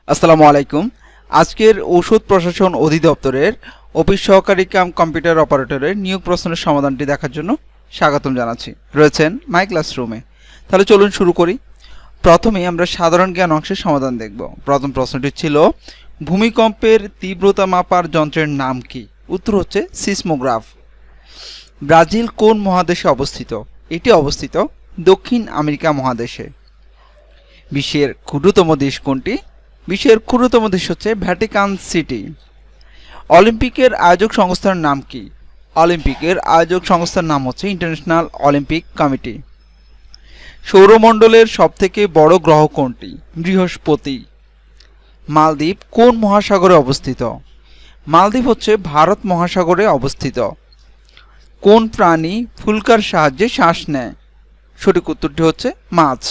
আসসালামু আলাইকুম। আজকের ঔষধ প্রশাসন অধিদপ্তরের অফিস সহকারী কাম কম্পিউটার অপারেটরের নিয়োগ প্রশ্নের সমাধানটি দেখার জন্য স্বাগতম জানাচ্ছি। রয়েছেন মাই ক্লাসরুমে। তাহলে চলুন শুরু করি। প্রথমে আমরা সাধারণ জ্ঞান অংশের সমাধান দেখব। প্রথম প্রশ্নটি ছিল ভূমিকম্পের তীব্রতা মাপার যন্ত্রের নাম কি? উত্তর হচ্ছে সিসমোগ্রাফ। ব্রাজিল কোন মহাদেশে অবস্থিত? এটি অবস্থিত দক্ষিণ আমেরিকা মহাদেশে। বিশ্বের ক্ষুদ্রতম দেশ কোনটি? বিশ্বের ক্ষুদ্রতম দেশ হচ্ছে ভ্যাটিকান সিটি। অলিম্পিকের আয়োজক সংস্থার নাম কি? অলিম্পিকের আয়োজক সংস্থার নাম হচ্ছে ইন্টারন্যাশনাল অলিম্পিক কমিটি। সৌরমণ্ডলের সবথেকে বড় গ্রহ কোনটি? বৃহস্পতি। মালদ্বীপ কোন মহাসাগরে অবস্থিত? মালদ্বীপ হচ্ছে ভারত মহাসাগরে অবস্থিত। কোন প্রাণী ফুলকার সাহায্যে শ্বাস নেয়? সঠিক উত্তরটি হচ্ছে মাছ।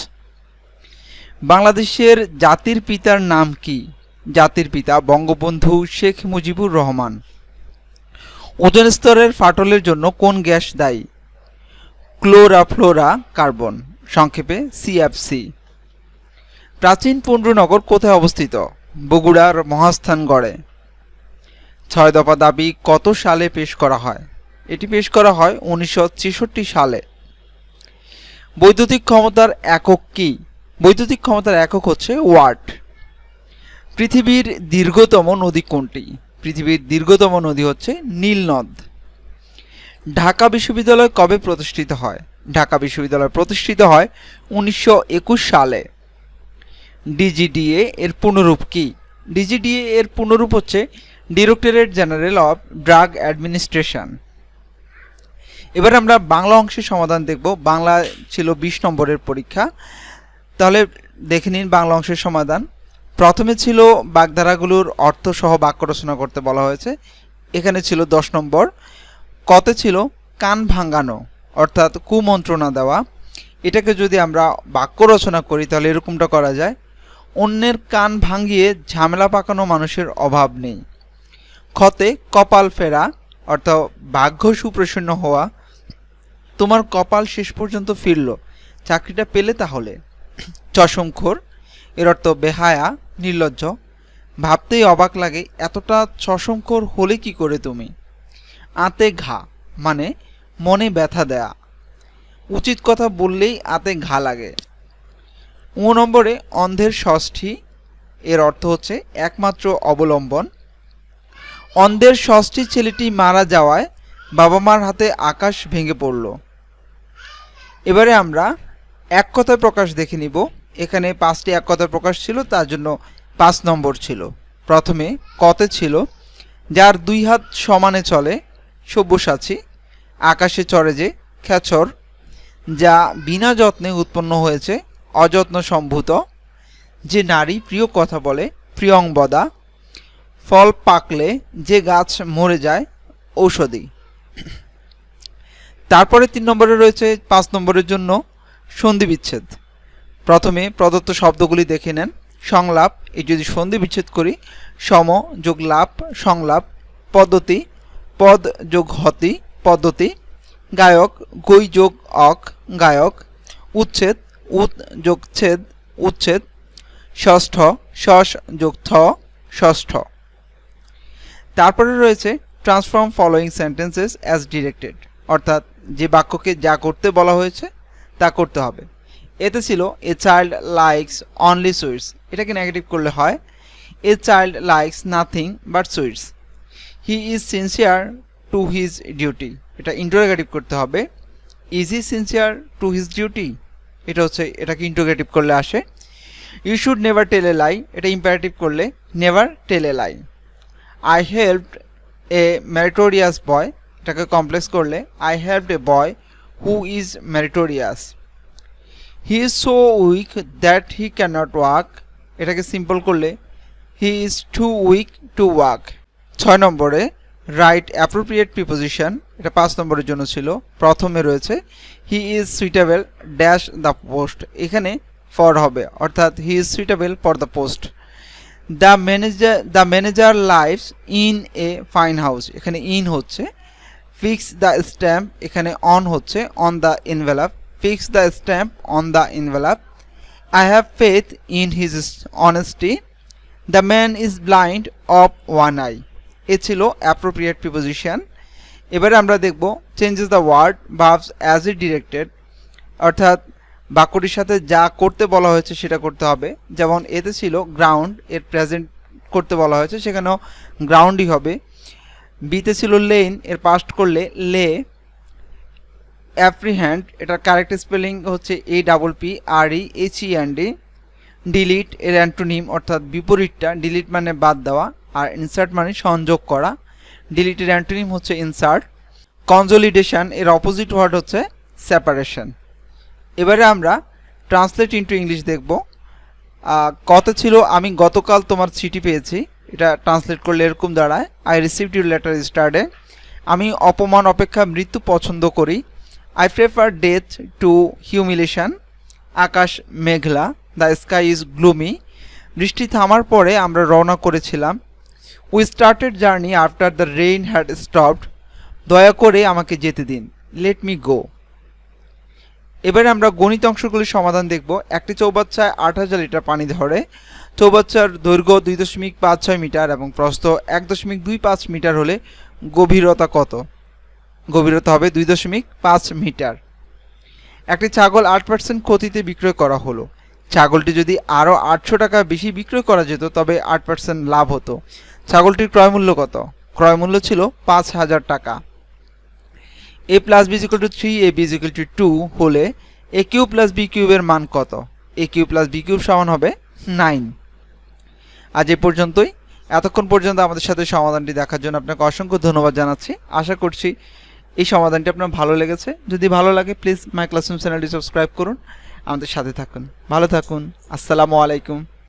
বাংলাদেশের জাতির পিতার নাম কি? জাতির পিতা বঙ্গবন্ধু শেখ মুজিবুর রহমান। ওজোন স্তরের ফাটলের জন্য কোন গ্যাস দায়ী? ক্লোরাফ্লোরা কার্বন, সংক্ষেপে সিএফসি। প্রাচীন পুণ্ড্রনগর কোথায় অবস্থিত? বগুড়ার মহাস্থানগড়ে। ৬ দফা দাবি কত সালে পেশ করা হয়? এটি পেশ করা হয় ১৯৬৬ সালে। বৈদ্যুতিক ক্ষমতার একক কি? বৈদ্যুতিক ক্ষমতার একক হচ্ছে ওয়াট। পৃথিবীর দীর্ঘতম নদী কোনটি? পৃথিবীর দীর্ঘতম নদী হচ্ছে নীল নদ। ঢাকা বিশ্ববিদ্যালয় কবে প্রতিষ্ঠিত হয়? ঢাকা বিশ্ববিদ্যালয় প্রতিষ্ঠিত হয় ১৯২১ সালে। ডিজিডিএ এর পূর্ণরূপ কি? ডিজিডিএ এর পূর্ণরূপ হচ্ছে directorate general of drug administration. এবার আমরা বাংলা অংশের সমাধান দেখব। বাংলা ছিল ২০ নম্বরের পরীক্ষা। তাহলে দেখে নিন বাংলা অংশের সমাধান। প্রথমে ছিল বাগধারাগুলোর অর্থ সহ বাক্য রচনা করতে বলা হয়েছে। এখানে ছিল ১০ নম্বর। কতে ছিল কান ভাঙানো, অর্থাৎ কুমন্ত্রণা দেওয়া। এটাকে যদি আমরা বাক্য রচনা করি তাহলে এরকমটা করা যায়, অন্যের কান ভাঙিয়ে ঝামেলা পাকানো মানুষের অভাব নেই। খতে কপাল ফেরা, অর্থাৎ ভাগ্য সুপ্রসন্ন হওয়া, তোমার কপাল শেষ পর্যন্ত ফিরল, চাকরিটা পেলে তাহলে। চশমখোর, এর অর্থ বেহায়া, নির্লজ্জ। ভাবতেই অবাক লাগে এতটা চশমখোর হলে কি করে তুমি। আতে ঘা, মানে মনে ব্যথা দেয়া, উচিত কথা বললেই আতে ঘা লাগে। ৯ নম্বরে অন্ধের ষষ্ঠী, এর অর্থ হচ্ছে একমাত্র অবলম্বন। অন্ধের ষষ্ঠী ছেলেটি মারা যাওয়ায় বাবা মার হাতে আকাশ ভেঙে পড়ল। এবারে আমরা এক কথায় প্রকাশ দেখে নিব। এখানে 5টি এক কথায় প্রকাশ ছিল, তার জন্য 5 নম্বর ছিল। প্রথমে কতে ছিল যার 2 হাত সমানে চলে সব্যসাচী, আকাশে চড়ে যে খেচর, যা বিনা যত্নে উৎপন্ন হয়েছে অযত্ন সম্ভূত, যে নারী প্রিয় কথা বলে প্রিয়ংবদা, ফল পাকলে যে গাছ মরে যায় ঔষধি। তারপরে 3 নম্বরে রয়েছে 5 নম্বরের জন্য সন্ধি বিচ্ছেদ। প্রথমে প্রদত্ত শব্দগুলি দেখে নেন। সংলাপ, এই যদি সন্ধি বিচ্ছেদ করি, সম যোগ লাপ সংলাপ, পদ্ধতি পদ যোগ হতি পদ্ধতি, গায়ক গই যোগ অক গায়ক, উচ্ছেদ উত যোগ ছেদ উচ্ছেদ, ষষ্ঠ শস যোগ থ ষষ্ঠ। তারপরে রয়েছে transform following sentences as directed, অর্থাৎ যে বাক্যকে যা করতে বলা হয়েছে তা করতে হবে। এতে ছিল a child likes only sweets, এটাকে নেগেটিভ করলে হয় a child likes nothing but sweets. He is sincere to his duty, এটা ইন্টারোগেটিভ করতে হবে। Is he sincere to his duty, এটা হচ্ছে এটাকে ইন্টারোগেটিভ করলে আসে। You should never tell a lie, এটা ইম্পারেটিভ করলে never tell a lie. I helped a meritorious boy, এটাকে কমপ্লেক্স করলে I helped a boy who is meritorious. He is so weak that he can't walk, এটাকে simple করলে he is too weak to walk. 6 নম্বরে right appropriate preposition, এটা 5 নম্বরের জন্য ছিল। প্রথমে রয়েছে he is suitable dash the post, এখানে ফর হবে, অর্থাৎ he is suitable for the post. The manager lives in a fine house, এখানে ইন হচ্ছে। ফিক্স দ্য স্ট্যাম্প, এখানে অন হচ্ছে on the envelope, fix the stamp on the envelope. I have faith in his honesty. The man is blind of one eye, এ ছিল appropriate preposition. এবারে আমরা দেখব changes the word verbs as it directed, অর্থাৎ বাক্যটির সাথে যা করতে বলা হয়েছে সেটা করতে হবে। যেমন এতে ছিল গ্রাউন্ড, এর প্রেজেন্ট করতে বলা হয়েছে, সেখানেও গ্রাউন্ডই হবে। বিতে ছিল লেন, এর পাস্ট করলে লে। অ্যাপ্রিহ্যান্ড, এটার কারেক্ট স্পেলিং হচ্ছে APPREHEND। ডিলিট, এর অ্যান্টোনিম অর্থাৎ বিপরীতটা, ডিলিট মানে বাদ দেওয়া, আর ইনসার্ট মানে সংযোগ করা। ডিলিটের অ্যান্টোনিম হচ্ছে ইনসার্ট। কনসোলিডেশন, এর অপোজিট ওয়ার্ড হচ্ছে সেপারেশন। এবারে আমরা ট্রান্সলেট ইনটু ইংলিশ দেখব। কত ছিল আমি গতকাল তোমার চিঠি পেয়েছি, এটা ট্রান্সলেট করলে এরকম দাঁড়ায়, আই রিসিভড ইউর লেটার স্টারডে। আমি অপমান অপেক্ষা মৃত্যু পছন্দ করি, I prefer death two humiliation. Akash Meghla, the sky is gloomy. বৃষ্টি থামার পরে আমরা রওনা করেছিলাম, we started journey after the rain had stopped. দয়া করে আমাকে যেতে দিন, লেট মি গো। এবারে আমরা গণিত অংশগুলির সমাধান দেখব। একটি চৌবাচ্চায় 8000 লিটার পানি ধরে। চৌবাচ্চার দৈর্ঘ্য 2.56 মিটার এবং প্রস্থ 1.25 মিটার হলে গভীরতা কত? গভীরতা হবে 2.5 মিটার। একটি ছাগল 8% ক্ষতিতে বিক্রয় করা হলো। ছাগলটি যদি আরও 800 টাকা বেশি বিক্রয় করা যেত তবে 8% লাভ হতো। ছাগলটির ক্রয় মূল্য কত? ক্রয় মূল্য ছিল 5000 টাকা। a plus b equal to 3 ab equal to 2 হলে a কিউব প্লাস b কিউবের মান কত? a cube plus b cube সমান হবে 9। আজ এ পর্যন্তই। এতক্ষণ পর্যন্ত আমাদের সাথে সমাধানটি দেখার জন্য আপনাকে অসংখ্য ধন্যবাদ জানাচ্ছি। আশা করছি এই সমাধানটি আপনার ভালো লেগেছে। যদি ভালো লাগে প্লিজ মাই ক্লাসরুম চ্যানেলটি সাবস্ক্রাইব করুন, আমাদের সাথে থাকুন। ভালো থাকুন। আসসালামু আলাইকুম।